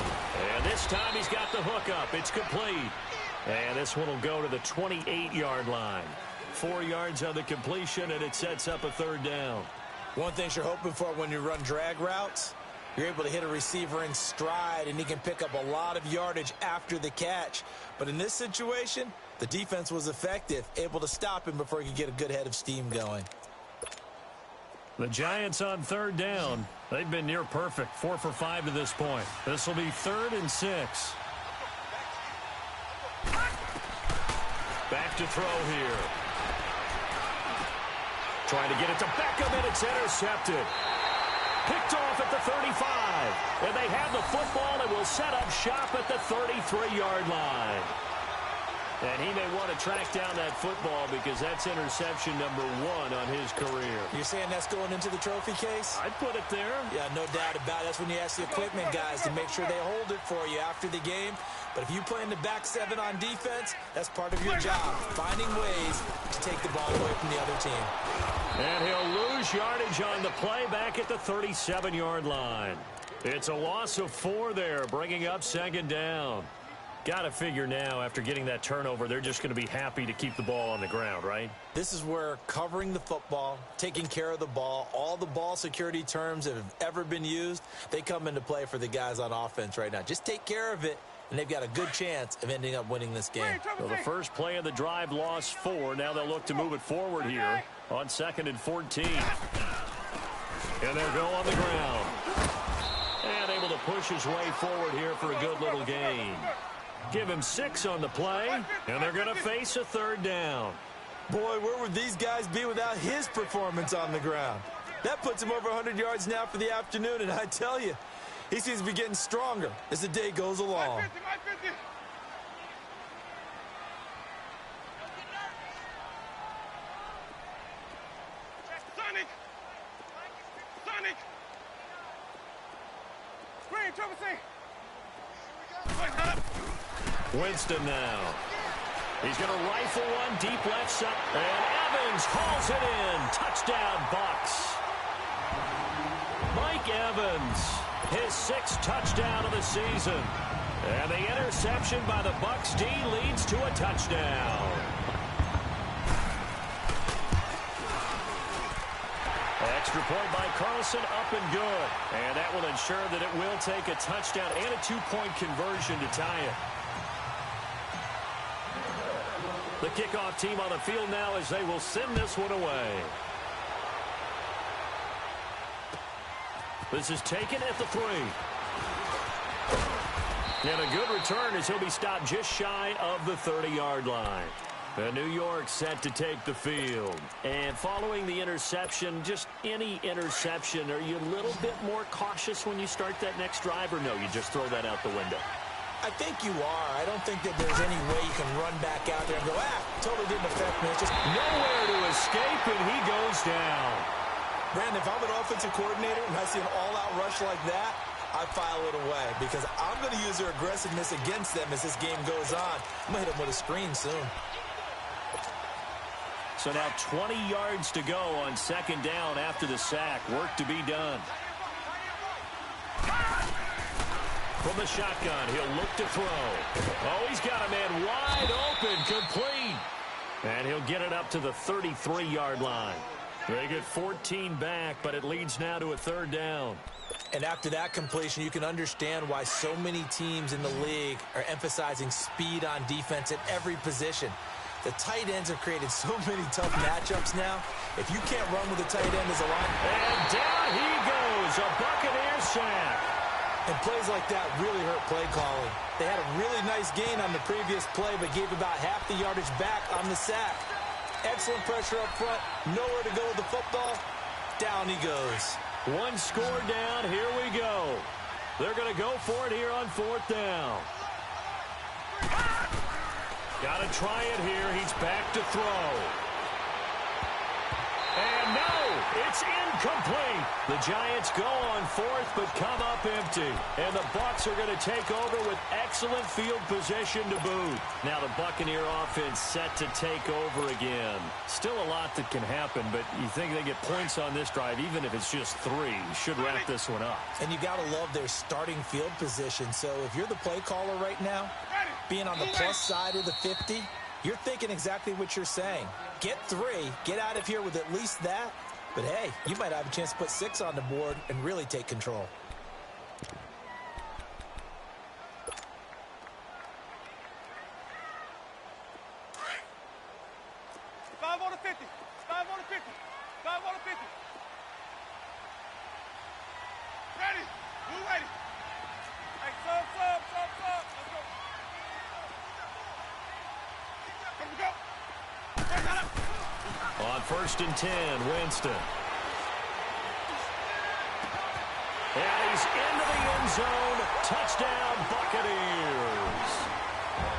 And this time he's got the hookup. It's complete. And this one will go to the 28-yard line. 4 yards on the completion, and it sets up a 3rd down. One thing you're hoping for when you run drag routes, you're able to hit a receiver in stride, and he can pick up a lot of yardage after the catch. But in this situation, the defense was effective, able to stop him before he could get a good head of steam going. The Giants on 3rd down. They've been near perfect, 4 for 5 to this point. This will be 3rd and 6. Back to throw here. Trying to get it to Beckham, and it's intercepted. Picked off at the 35. And they have the football and will set up shop at the 33-yard line. And he may want to track down that football because that's interception number 1 on his career. You're saying that's going into the trophy case? I'd put it there. Yeah, no doubt about it. That's when you ask the equipment guys to make sure they hold it for you after the game. But if you play in the back 7 on defense, that's part of your job, finding ways to take the ball away from the other team. And he'll lose yardage on the play back at the 37-yard line. It's a loss of 4 there, bringing up 2nd down. Got to figure now, after getting that turnover, they're just going to be happy to keep the ball on the ground, right? This is where covering the football, taking care of the ball, all the ball security terms that have ever been used, they come into play for the guys on offense right now. Just take care of it, and they've got a good chance of ending up winning this game. Well, the first play of the drive lost 4. Now they'll look to move it forward here on 2nd and 14. And they'll go on the ground. And able to push his way forward here for a good little gain. Give him 6 on the play, and they're going to face a 3rd down. Boy, where would these guys be without his performance on the ground? That puts him over 100 yards now for the afternoon, and I tell you, he seems to be getting stronger as the day goes along. Sonic! Screen, Triple C! Winston now. He's going to rifle one deep left side. And Evans hauls it in. Touchdown, Bucs. Mike Evans, his 6th touchdown of the season. And the interception by the Bucs D leads to a touchdown. Extra point by Carlson, up and good. And that will ensure that it will take a touchdown and a two-point conversion to tie it. The kickoff team on the field now as they will send this one away. This is taken at the 3. And a good return as he'll be stopped just shy of the 30-yard line. New York set to take the field. And following the interception, just any interception, are you a little bit more cautious when you start that next drive, or no, you just throw that out the window? I think you are. I don't think that there's any way you can run back out there and go, totally didn't affect me. It's just nowhere to escape, and he goes down. Brandon, if I'm an offensive coordinator and I see an all-out rush like that, I file it away because I'm going to use their aggressiveness against them as this game goes on. I'm going to hit them with a screen soon. So now 20 yards to go on second down after the sack. Work to be done. From the shotgun, he'll look to throw. Oh, he's got a man wide open, complete. And he'll get it up to the 33-yard line. They get 14 back, but it leads now to a third down. And after that completion, you can understand why so many teams in the league are emphasizing speed on defense at every position. The tight ends have created so many tough matchups now. If you can't run with the tight end as a line. And down he goes, a Buccaneer sack. And plays like that really hurt play calling. They had a really nice gain on the previous play, but gave about half the yardage back on the sack. Excellent pressure up front. Nowhere to go with the football. Down he goes. One score down. Here we go. They're going to go for it here on fourth down. Got to try it here. He's back to throw. And no, it's incomplete. The Giants go on fourth, but come up empty. And the Bucs are going to take over with excellent field position to boot. Now the Buccaneer offense set to take over again. Still a lot that can happen, but you think they get points on this drive, even if it's just 3. Should wrap this one up. And you got to love their starting field position. So if you're the play caller right now, being on the plus side of the 50, you're thinking exactly what you're saying. Get 3, get out of here with at least that. But hey, you might have a chance to put 6 on the board and really take control. Five on the 50. 5 on the 50. 5 on the 50. Ready. Who ready? Hey, sub. Let's go. Here we go. On first and 10, Winston. And he's into the end zone. Touchdown, Buccaneers.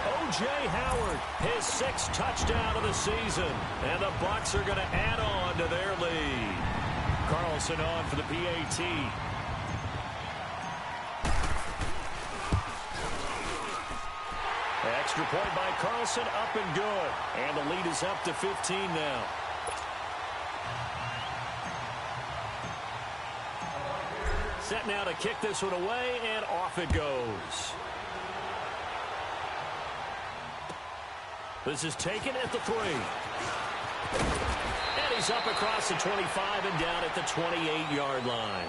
O.J. Howard, his 6th touchdown of the season. And the Bucs are going to add on to their lead. Carlson on for the PAT. Extra point by Carlson, up and good. And the lead is up to 15 now. Set now to kick this one away, and off it goes. This is taken at the 3. And he's up across the 25 and down at the 28-yard line.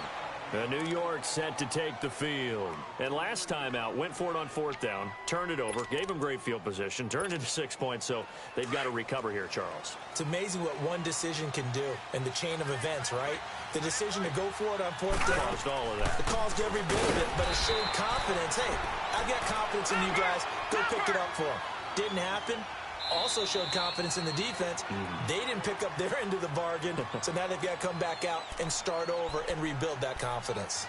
New York set to take the field. And last time out, went for it on fourth down, turned it over, gave them great field position, turned into 6 points, so they've got to recover here, Charles. It's amazing what one decision can do in the chain of events, right? The decision to go for it on fourth down. Caused all of that. It caused every bit of it, but it showed confidence. Hey, I've got confidence in you guys. Go pick it up for them. Didn't happen. Also showed confidence in the defense. They didn't pick up their end of the bargain, so now they've got to come back out and start over and rebuild that confidence.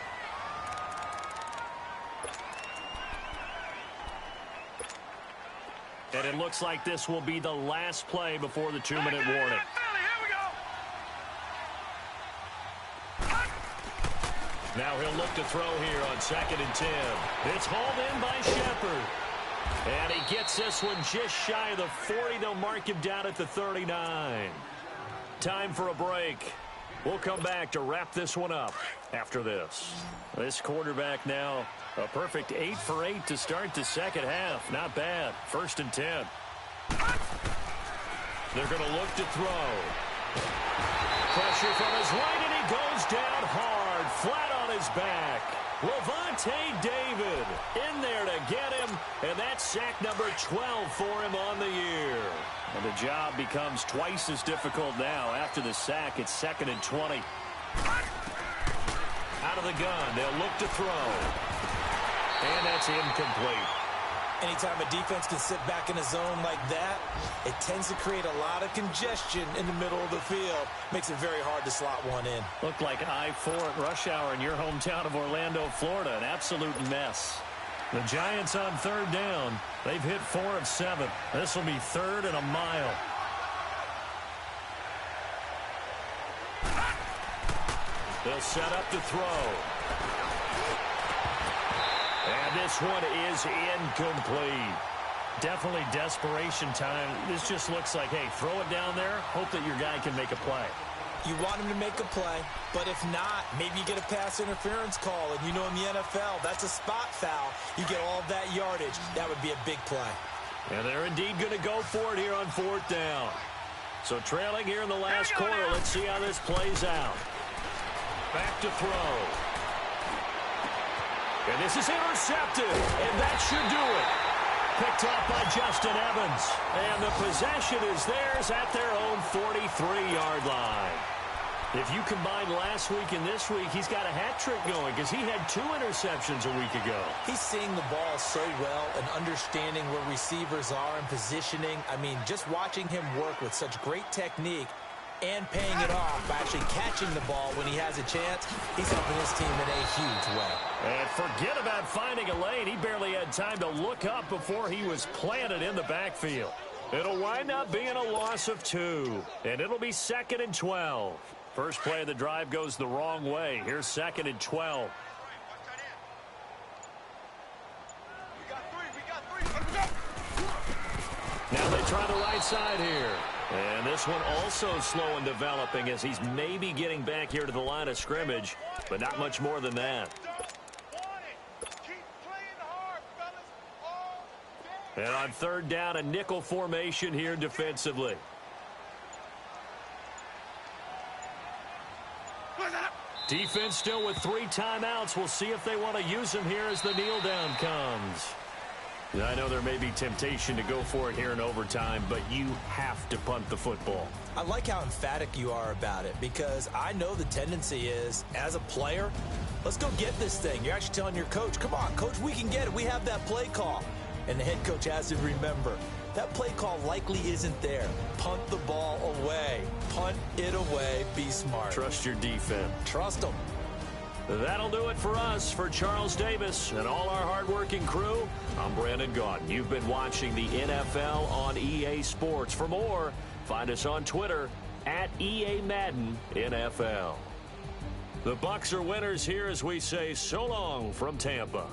And it looks like this will be the last play before the 2-minute warning. Now he'll look to throw here on 2nd and 10. It's hauled in by Shepard. And he gets this one just shy of the 40. They'll mark him down at the 39. Time for a break. We'll come back to wrap this one up after this. This quarterback now a perfect 8 for 8 to start the second half. Not bad. 1st and 10. They're going to look to throw. pressure from his right, and he goes down hard, flat on his back. Levante David in there to get him, and that's sack number 12 for him on the year. And the job becomes twice as difficult now. After the sack, it's 2nd and 20. Out of the gun, they'll look to throw. And that's incomplete. Anytime a defense can sit back in a zone like that, it tends to create a lot of congestion in the middle of the field. Makes it very hard to slot one in. Looked like I-4 at rush hour in your hometown of Orlando, Florida. An absolute mess. The Giants on 3rd down. They've hit 4 of 7. This will be 3rd and a mile. They'll set up to throw. And this one is incomplete. Definitely desperation time. This just looks like, hey, throw it down there, hope that your guy can make a play. You want him to make a play, but if not, maybe you get a pass interference call, and you know in the NFL, that's a spot foul. You get all that yardage. That would be a big play. And they're indeed going to go for it here on 4th down. So trailing here in the last quarter, let's see how this plays out. Back to throw. And this is intercepted, and that should do it. Picked off by Justin Evans. And the possession is theirs at their own 43-yard line. If you combine last week and this week, he's got a hat trick going because he had 2 interceptions a week ago. He's seeing the ball so well and understanding where receivers are and positioning. I mean, just watching him work with such great technique and paying it off by actually catching the ball when he has a chance, he's helping his team in a huge way. And forget about finding a lane. He barely had time to look up before he was planted in the backfield. It'll wind up being a loss of 2, and it'll be 2nd and 12. First play of the drive goes the wrong way. Here's 2nd and 12. Now they try the right side here. And this one also slow in developing as he's maybe getting back here to the line of scrimmage, but not much more than that. And on 3rd down, a nickel formation here defensively. Defense still with 3 timeouts. We'll see if they want to use them here as the kneel down comes. I know there may be temptation to go for it here in overtime, but you have to punt the football. I like how emphatic you are about it because I know the tendency is, as a player, let's go get this thing. You're actually telling your coach, come on, coach, we can get it. We have that play call. And the head coach has to remember, that play call likely isn't there. Punt the ball away. Punt it away. Be smart. Trust your defense. Trust them. That'll do it for us. For Charles Davis and all our hardworking crew, I'm Brandon Gaudin. You've been watching the NFL on EA Sports. For more, find us on Twitter at EA Madden NFL. The Bucs are winners here as we say so long from Tampa.